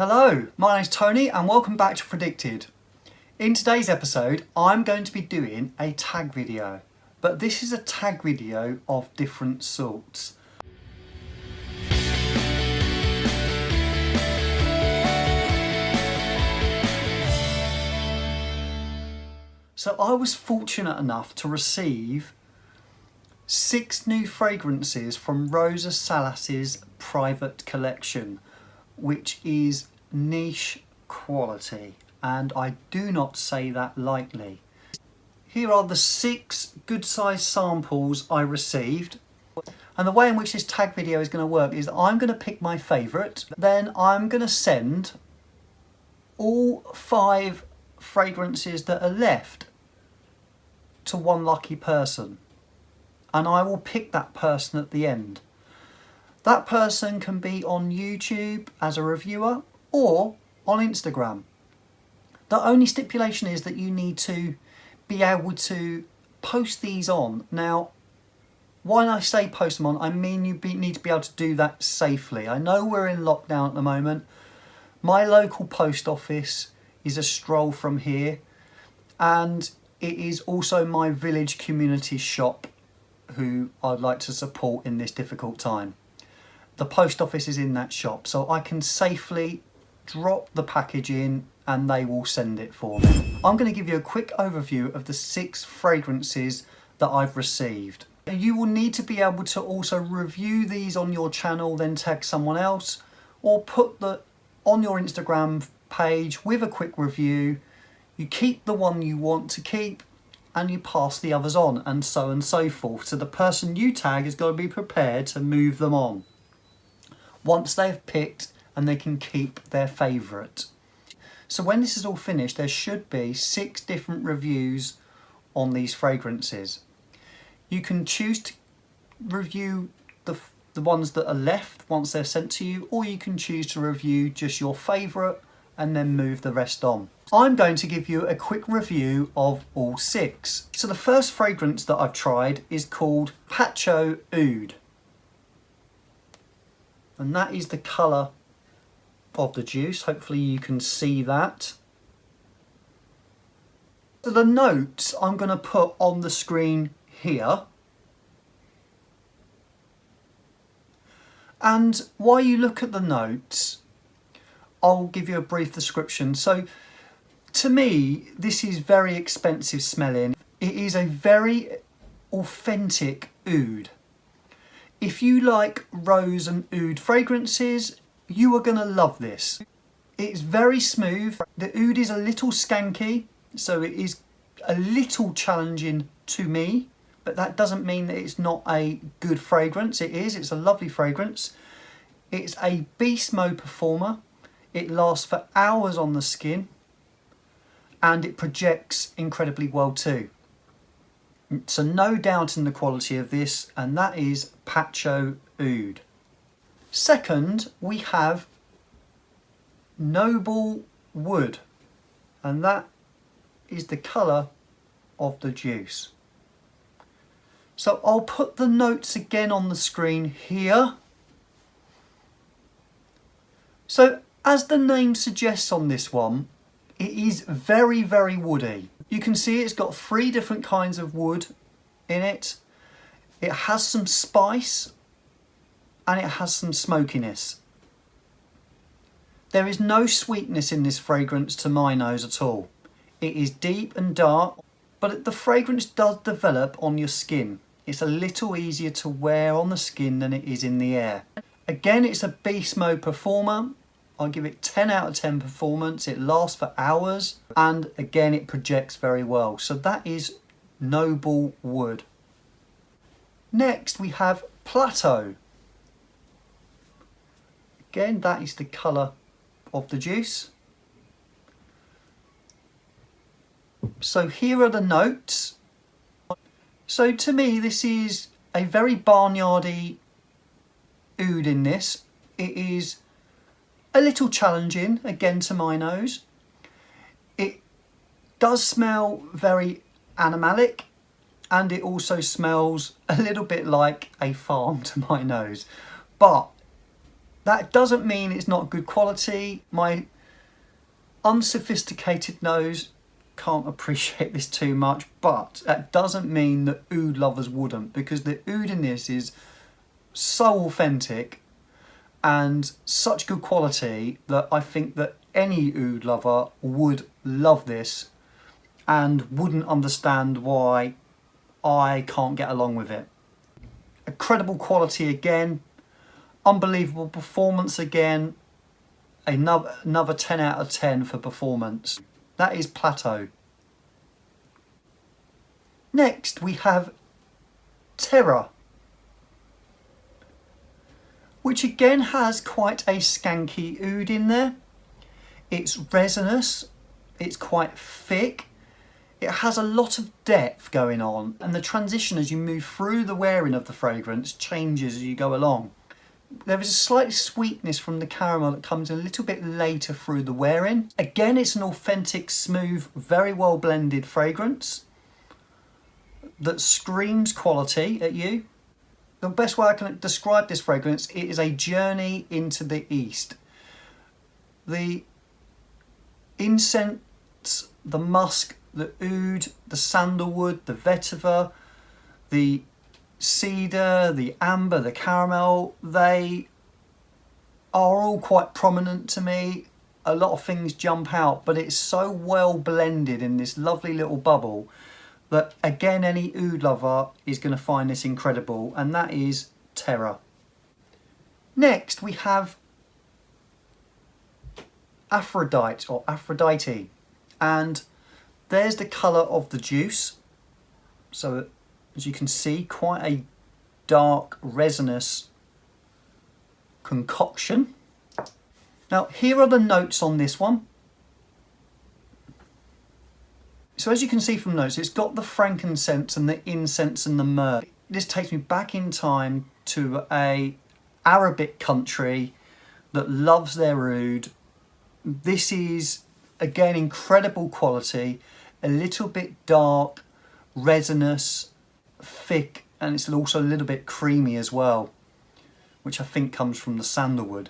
Hello, my name's Tony and welcome back to Predicted. In today's episode I'm going to be doing a tag video, but this is a tag video of different sorts. So I was fortunate enough to receive 6 new fragrances from Rosa Salas's private collection, which is niche quality, and I do not say that lightly. Here are the 6 good sized samples I received, and the way in which this tag video is going to work is I'm going to pick my favourite, then I'm going to send all 5 fragrances that are left to one lucky person, and I will pick that person at the end. That person can be on YouTube as a reviewer or on Instagram. The only stipulation is that you need to be able to post these on. Now, when I say post them on, I mean need to be able to do that safely. I know we're in lockdown at the moment. My local post office is a stroll from here, and it is also my village community shop who I'd like to support in this difficult time. The post office is in that shop, so I can safely drop the package in and they will send it for me. I'm going to give you a quick overview of the 6 fragrances that I've received. You will need to be able to also review these on your channel, then tag someone else, or put that on your Instagram page with a quick review. You keep the one you want to keep and you pass the others on, and so forth. So the person you tag is going to be prepared to move them on once they've picked and they can keep their favourite. So when this is all finished, there should be 6 different reviews on these fragrances. You can choose to review the ones that are left once they're sent to you, or you can choose to review just your favourite and then move the rest on. I'm going to give you a quick review of all 6. So the first fragrance that I've tried is called Plateau Oud, and that is the colour of the juice. Hopefully you can see that. So the notes I'm going to put on the screen here, and while you look at the notes I'll give you a brief description. So to me this is very expensive smelling. It is a very authentic oud. If you like rose and oud fragrances, you are going to love this. It's very smooth. The oud is a little skanky, so it is a little challenging to me, but that doesn't mean that it's not a good fragrance. It is. It's a lovely fragrance. It's a beast mode performer. It lasts for hours on the skin, and it projects incredibly well too. So no doubt in the quality of this, and that is Plateau Oud. Second, we have Noble Wood, and that is the colour of the juice. So I'll put the notes again on the screen here. So as the name suggests on this one, it is very, very woody. You can see it's got 3 different kinds of wood in it. It has some spice and it has some smokiness. There is no sweetness in this fragrance to my nose at all. It is deep and dark, but the fragrance does develop on your skin. It's a little easier to wear on the skin than it is in the air. Again, it's a beast mode performer. I'll give it 10 out of 10 performance. It lasts for hours, and again it projects very well. So that is Noble Wood. Next we have Plateau. Again, that is the colour of the juice. So here are the notes. So to me this is a very barnyardy oud in this. It is a little challenging, again to my nose. It does smell very animalic, and it also smells a little bit like a farm to my nose. But That doesn't mean it's not good quality. My unsophisticated nose can't appreciate this too much, but that doesn't mean that oud lovers wouldn't, because the oud in this is so authentic and such good quality that I think that any oud lover would love this and wouldn't understand why I can't get along with it. Incredible quality again, unbelievable performance again, another 10 out of 10 for performance. That is Plateau. Next we have Terra, which again has quite a skanky oud in there. It's resinous, it's quite thick, it has a lot of depth going on, and the transition as you move through the wearing of the fragrance changes as you go along. There is a slight sweetness from the caramel that comes a little bit later through the wearing. Again, it's an authentic, smooth, very well blended fragrance that screams quality at you. The best way I can describe this fragrance, it is a journey into the East. The incense, the musk, the oud, the sandalwood, the vetiver, the cedar, the amber, the caramel, they are all quite prominent to me. A lot of things jump out, but it's so well blended in this lovely little bubble that again any oud lover is going to find this incredible, and that is Terra. Next we have Aphrodite, and there's the colour of the juice. So as you can see, quite a dark resinous concoction. Now here are the notes on this one. So as you can see from notes, it's got the frankincense and the incense and the myrrh. This takes me back in time to a Arabic country that loves their oud. This is again incredible quality, a little bit dark, resinous, thick, and it's also a little bit creamy as well, which I think comes from the sandalwood.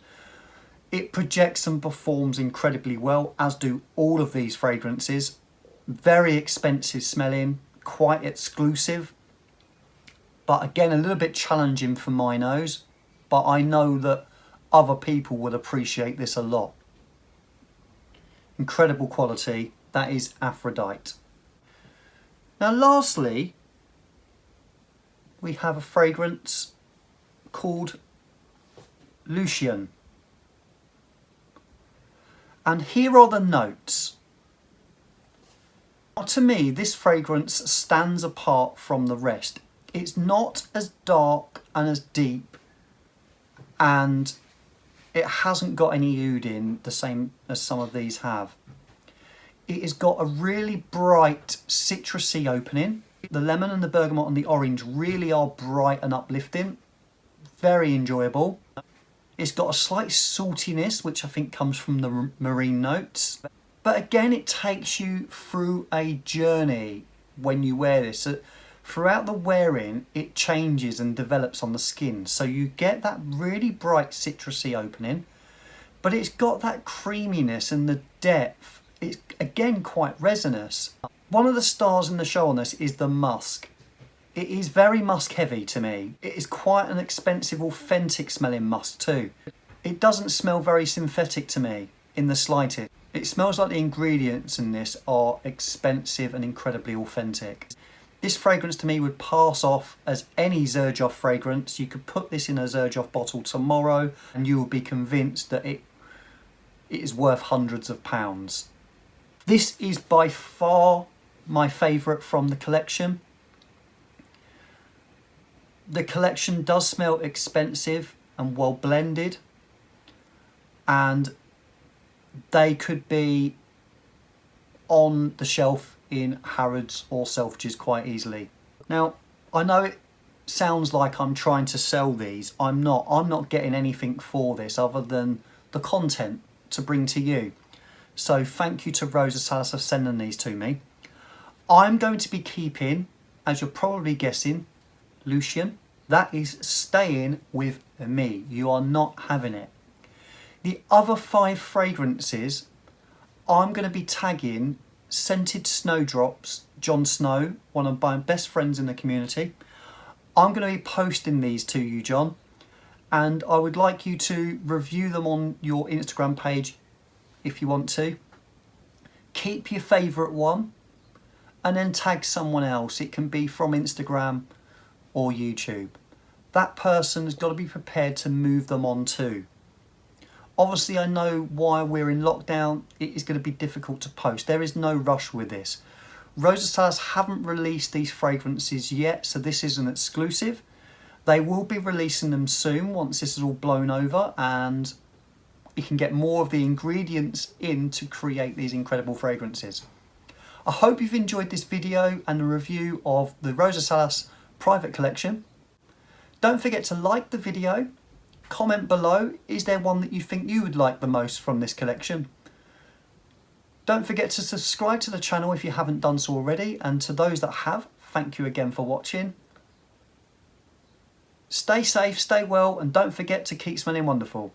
It projects and performs incredibly well, as do all of these fragrances. Very expensive smelling, quite exclusive, but again a little bit challenging for my nose, but I know that other people would appreciate this a lot. Incredible quality, that is Aphrodite. Now lastly, we have a fragrance called Lucian. And here are the notes. Now, to me, this fragrance stands apart from the rest. It's not as dark and as deep, and it hasn't got any oud in the same as some of these have. It has got a really bright citrusy opening. The lemon and the bergamot and the orange really are bright and uplifting. Very enjoyable. It's got a slight saltiness, which I think comes from the marine notes. But again, it takes you through a journey when you wear this. So throughout the wearing, it changes and develops on the skin. So you get that really bright citrusy opening, but it's got that creaminess and the depth. It's again quite resinous. One of the stars in the show on this is the musk. It is very musk heavy to me. It is quite an expensive, authentic smelling musk too. It doesn't smell very synthetic to me in the slightest. It smells like the ingredients in this are expensive and incredibly authentic. This fragrance to me would pass off as any Xerjoff fragrance. You could put this in a Xerjoff bottle tomorrow and you will be convinced that it is worth hundreds of pounds. This is by far my favourite from the collection. The collection does smell expensive and well blended, and they could be on the shelf in Harrods or Selfridges quite easily. Now, I know it sounds like I'm trying to sell these. I'm not. I'm not getting anything for this other than the content to bring to you. So thank you to Rosa Salas for sending these to me. I'm going to be keeping, as you're probably guessing, Lucian. That is staying with me. You are not having it. The other 5 fragrances, I'm going to be tagging Scented Snowdrops, Jon Snow, one of my best friends in the community. I'm going to be posting these to you, John, and I would like you to review them on your Instagram page if you want to. Keep your favourite one and then tag someone else. It can be from Instagram or YouTube. That person has got to be prepared to move them on too. Obviously, I know while we're in lockdown, it is going to be difficult to post. There is no rush with this. Rosa Salas haven't released these fragrances yet, so this is an exclusive. They will be releasing them soon once this is all blown over and you can get more of the ingredients in to create these incredible fragrances. I hope you've enjoyed this video and the review of the Rosa Salas private collection. Don't forget to like the video, comment below, is there one that you think you would like the most from this collection? Don't forget to subscribe to the channel if you haven't done so already, and to those that have, thank you again for watching. Stay safe, stay well, and don't forget to keep smelling wonderful.